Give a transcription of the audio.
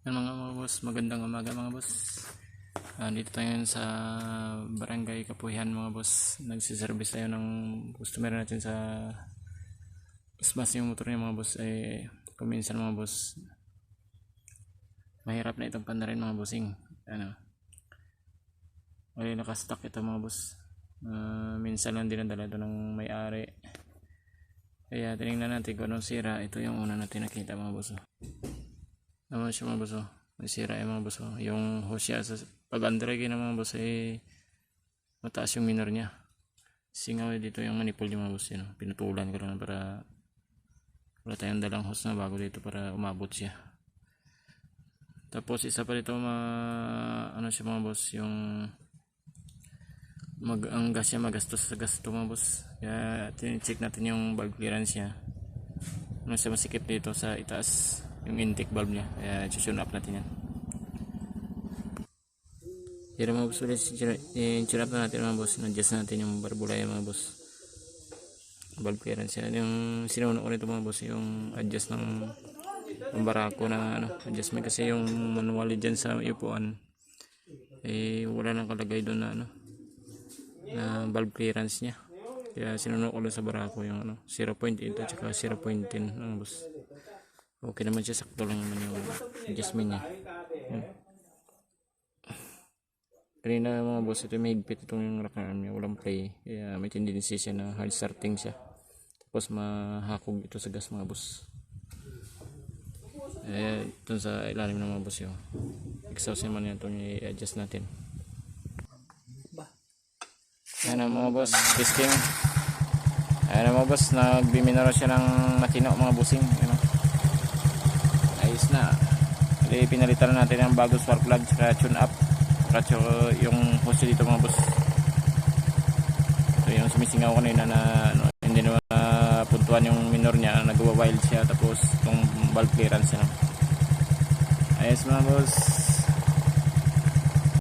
Yan mga boss, magandang umaga mga boss. Dito tayo ngayon sa Barangay Kapuhian mga boss. Nagsiservice tayo ng customer natin sa isbas yung motor niya mga boss. Kuminsan mga boss, mahirap na itong pandarin mga bossing. Nakastock ito mga boss. Minsan lang dinadala ito ng may-ari. Kaya tinignan natin kung anong sira. Ito yung una natin nakita mga boss. Naman siya mga boss, may sira yung mga boss. Yung hose siya sa pag-underage ng mga boss ay mataas yung minor niya. Singaw dito yung manipple yung mga boss. Pinutulan ko lang para wala tayong dalang hose na bago dito para umabot siya. Tapos isa pa dito ano siya mga boss, yung ang gas siya magastos sa gas ito mga boss. Kaya check natin yung valve clearance niya. Ano siya masikip dito sa itaas yung intake valve niya, kaya i-tune up natin yan. Pero mga boss, i-tune up na natin mga boss, adjust natin yung barbulaya mga boss, valve clearance yan. Yung sinuno ko nito mga boss, yung adjust ng barako na adjustment, kasi yung manual dyan sa upuan wala nang kalagay doon na na valve clearance nya, kaya sinuno ko lang sa barako yung 0.8 at saka 0.10 mga boss. Okay naman siya, sakto lang naman yung adjustment niya. Kanina mga boss, ito may higpit itong rack arm niya, walang play, kaya may tendency siya na hard starting siya, tapos mahakog ito sa gas mga boss. Ito sa ilalim ng mga boss yung exhaust naman yan, ito i-adjust natin. Ayan na mga boss, testing. Ayan na mga boss, nagbiminara siya ng matino mga bossing. Ayos na. Pinalitan natin ang bagong spark plug sa tune up. Ratio yung hose dito mga boss. Ito yung sumisingaw kanina na hindi na puntuan yung minor niya, nagwa-wild siya, tapos itong valve clearance niya. Ayos mga boss.